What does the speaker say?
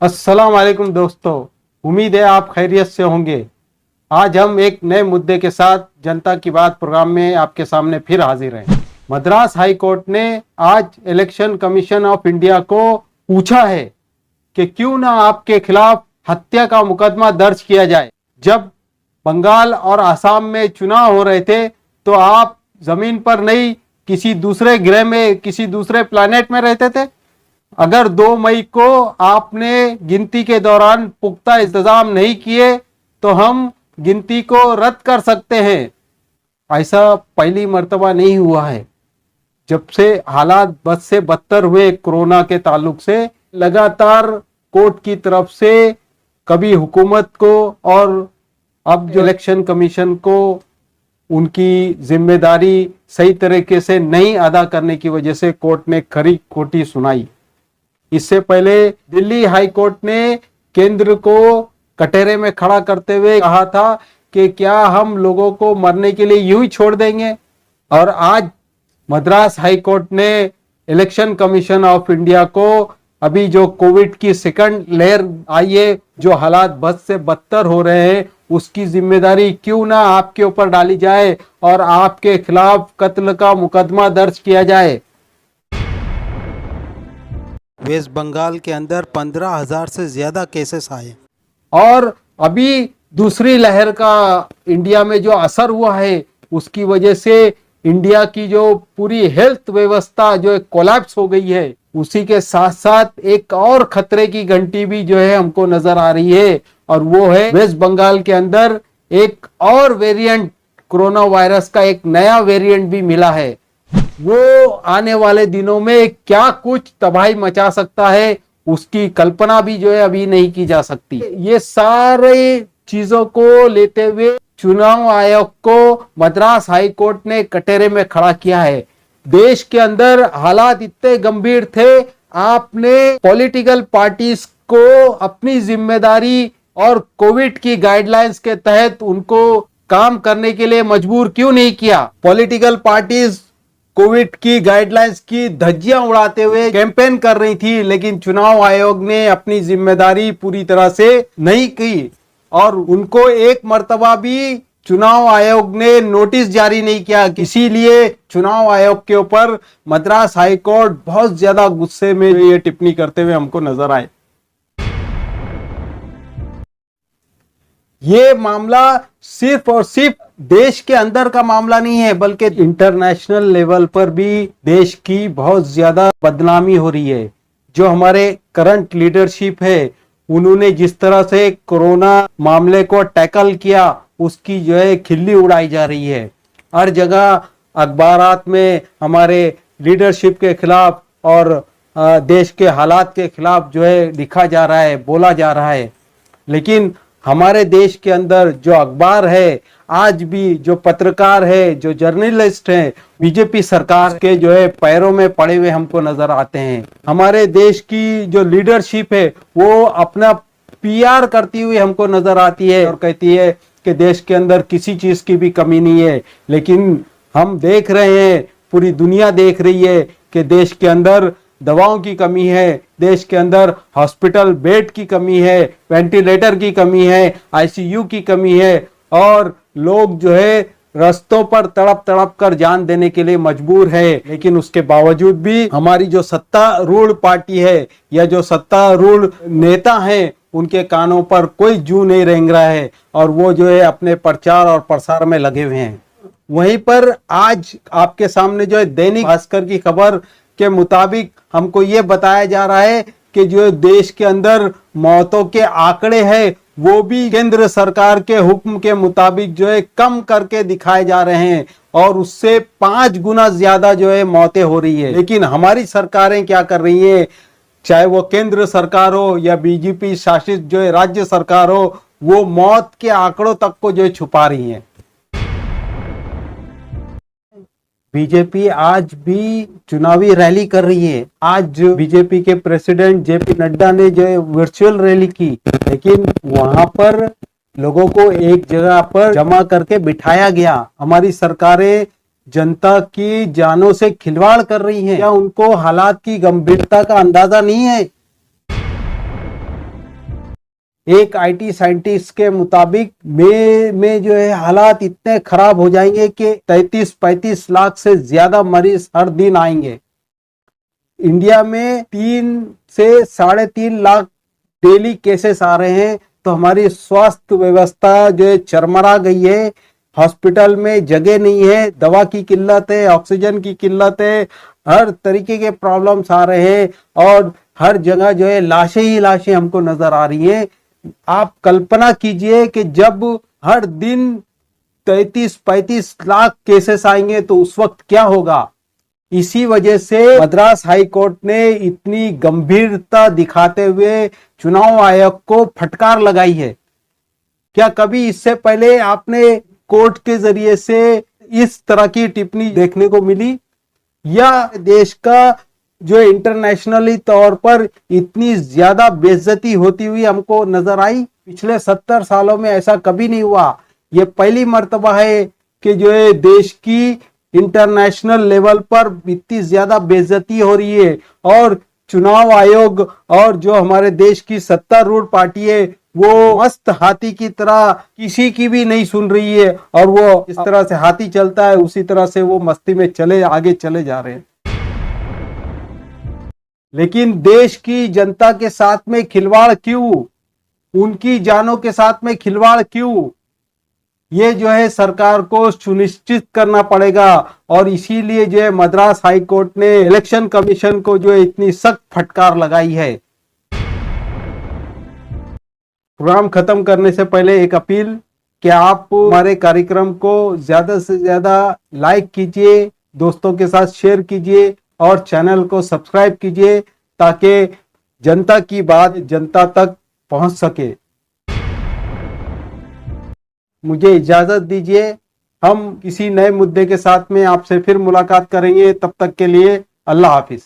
अस्सलाम वालेकुम दोस्तों, उम्मीद है आप खैरियत से होंगे। आज हम एक नए मुद्दे के साथ जनता की बात प्रोग्राम में आपके सामने फिर हाजिर हैं। मद्रास हाई कोर्ट ने आज इलेक्शन कमीशन ऑफ इंडिया को पूछा है कि क्यों ना आपके खिलाफ हत्या का मुकदमा दर्ज किया जाए। जब बंगाल और आसाम में चुनाव हो रहे थे तो आप जमीन पर नहीं, किसी दूसरे ग्रह में, किसी दूसरे प्लैनेट में रहते थे। अगर 2 मई को आपने गिनती के दौरान पुख्ता इंतजाम नहीं किए तो हम गिनती को रद्द कर सकते हैं। ऐसा पहली मर्तबा नहीं हुआ है। जब से हालात बद से बदतर हुए कोरोना के ताल्लुक से, लगातार कोर्ट की तरफ से कभी हुकूमत को और अब जो इलेक्शन कमीशन को उनकी जिम्मेदारी सही तरीके से नहीं अदा करने की वजह से कोर्ट ने खरी खोटी सुनाई। इससे पहले दिल्ली हाई कोर्ट ने केंद्र को कटहरे में खड़ा करते हुए कहा था कि क्या हम लोगों को मरने के लिए यूं ही छोड़ देंगे। और आज मद्रास हाई कोर्ट ने इलेक्शन कमीशन ऑफ इंडिया को अभी जो कोविड की सेकंड लहर आई है, जो हालात बद से बदतर हो रहे हैं, उसकी जिम्मेदारी क्यों ना आपके ऊपर डाली जाए और आपके खिलाफ कत्ल का मुकदमा दर्ज किया जाए। वेस्ट बंगाल के अंदर 15,000 से ज्यादा केसेस आए और अभी दूसरी लहर का इंडिया में जो असर हुआ है, उसकी वजह से इंडिया की जो पूरी हेल्थ व्यवस्था जो कोलैप्स हो गई है, उसी के साथ साथ एक और खतरे की घंटी भी जो है हमको नजर आ रही है। और वो है वेस्ट बंगाल के अंदर एक और वेरिएंट, कोरोना वायरस का एक नया वेरिएंट भी मिला है। वो आने वाले दिनों में क्या कुछ तबाही मचा सकता है, उसकी कल्पना भी जो है अभी नहीं की जा सकती। ये सारे चीजों को लेते हुए चुनाव आयोग को मद्रास हाई कोर्ट ने कटहरे में खड़ा किया है। देश के अंदर हालात इतने गंभीर थे, आपने पॉलिटिकल पार्टीज को अपनी जिम्मेदारी और कोविड की गाइडलाइंस के तहत उनको काम करने के लिए मजबूर क्यों नहीं किया। पॉलिटिकल पार्टीज कोविड की गाइडलाइंस की धज्जियां उड़ाते हुए कैंपेन कर रही थी, लेकिन चुनाव आयोग ने अपनी जिम्मेदारी पूरी तरह से नहीं की और उनको एक मर्तबा भी चुनाव आयोग ने नोटिस जारी नहीं किया। इसीलिए चुनाव आयोग के ऊपर मद्रास हाई कोर्ट बहुत ज्यादा गुस्से में ये टिप्पणी करते हुए हमको नजर आए। ये मामला सिर्फ और सिर्फ देश के अंदर का मामला नहीं है, बल्कि इंटरनेशनल लेवल पर भी देश की बहुत ज्यादा बदनामी हो रही है। जो हमारे करंट लीडरशिप है, उन्होंने जिस तरह से कोरोना मामले को टैकल किया, उसकी जो है खिल्ली उड़ाई जा रही है। हर जगह अखबारात में हमारे लीडरशिप के खिलाफ और देश के हालात के खिलाफ जो है लिखा जा रहा है, बोला जा रहा है। लेकिन हमारे देश के अंदर जो अखबार है, आज भी जो पत्रकार है, जो जर्नलिस्ट हैं, बीजेपी सरकार के जो है पैरों में पड़े हुए हमको नजर आते हैं। हमारे देश की जो लीडरशिप है, वो अपना पीआर करती हुई हमको नजर आती है और कहती है कि देश के अंदर किसी चीज की भी कमी नहीं है। लेकिन हम देख रहे हैं, पूरी दुनिया देख रही है कि देश के अंदर दवाओं की कमी है, देश के अंदर हॉस्पिटल बेड की कमी है, वेंटिलेटर की कमी है, आईसीयू की कमी है और लोग जो है रास्तों पर तड़प तड़प कर जान देने के लिए मजबूर है। लेकिन उसके बावजूद भी हमारी जो सत्तारूढ़ पार्टी है या जो सत्तारूढ़ नेता हैं, उनके कानों पर कोई जू नहीं रेंग रहा है और वो जो है अपने प्रचार और प्रसार में लगे हुए हैं। वहीं पर आज आपके सामने जो है दैनिक भास्कर की खबर के मुताबिक हमको ये बताया जा रहा है कि जो देश के अंदर मौतों के आंकड़े हैं, वो भी केंद्र सरकार के हुक्म के मुताबिक जो है कम करके दिखाए जा रहे हैं और उससे 5 गुना ज्यादा जो है मौतें हो रही है। लेकिन हमारी सरकारें क्या कर रही हैं, चाहे वो केंद्र सरकार हो या बीजेपी शासित जो है राज्य सरकार हो, वो मौत के आंकड़ों तक को जो है छुपा रही हैं। बीजेपी आज भी चुनावी रैली कर रही है। आज बीजेपी के प्रेसिडेंट जेपी नड्डा ने जो है वर्चुअल रैली की, लेकिन वहां पर लोगों को एक जगह पर जमा करके बिठाया गया। हमारी सरकारें जनता की जानों से खिलवाड़ कर रही हैं। क्या उनको हालात की गंभीरता का अंदाजा नहीं है? एक आईटी साइंटिस्ट के मुताबिक मई में जो है हालात इतने खराब हो जाएंगे कि 33-35 लाख से ज्यादा मरीज हर दिन आएंगे। इंडिया में 3 से 3.5 लाख डेली केसेस आ रहे हैं। तो हमारी स्वास्थ्य व्यवस्था जो है चरमरा गई है। हॉस्पिटल में जगह नहीं है, दवा की किल्लत है, ऑक्सीजन की किल्लत है, हर तरीके के प्रॉब्लम्स आ रहे हैं और हर जगह जो है लाशें ही लाशें हमको नजर आ रही हैं। आप कल्पना कीजिए कि जब हर दिन 33-35 लाख केसेस आएंगे तो उस वक्त क्या होगा। इसी वजह से मद्रास हाई कोर्ट ने इतनी गंभीरता दिखाते हुए चुनाव आयोग को फटकार लगाई है। क्या कभी इससे पहले आपने कोर्ट के जरिए से इस तरह की टिप्पणी देखने को मिली, या देश का जो इंटरनेशनली तौर पर इतनी ज्यादा बेइज्जती होती हुई हमको नजर आई? पिछले 70 सालों में ऐसा कभी नहीं हुआ। ये पहली मर्तबा है कि जो है देश की इंटरनेशनल लेवल पर इतनी ज्यादा बेइज्जती हो रही है और चुनाव आयोग और जो हमारे देश की सत्तारूढ़ पार्टी है वो मस्त हाथी की तरह किसी की भी नहीं सुन रही है और वो इस तरह से हाथी चलता है उसी तरह से वो मस्ती में आगे चले जा रहे हैं। लेकिन देश की जनता के साथ में खिलवाड़ क्यों? उनकी जानों के साथ में खिलवाड़ क्यों? ये जो है सरकार को सुनिश्चित करना पड़ेगा और इसीलिए जो है मद्रास हाई कोर्ट ने इलेक्शन कमीशन को जो है इतनी सख्त फटकार लगाई है। प्रोग्राम खत्म करने से पहले एक अपील कि आप हमारे कार्यक्रम को ज्यादा से ज्यादा लाइक कीजिए, दोस्तों के साथ शेयर कीजिए और चैनल को सब्सक्राइब कीजिए ताकि जनता की बात जनता तक पहुंच सके। मुझे इजाजत दीजिए, हम किसी नए मुद्दे के साथ में आपसे फिर मुलाकात करेंगे। तब तक के लिए अल्लाह हाफिज।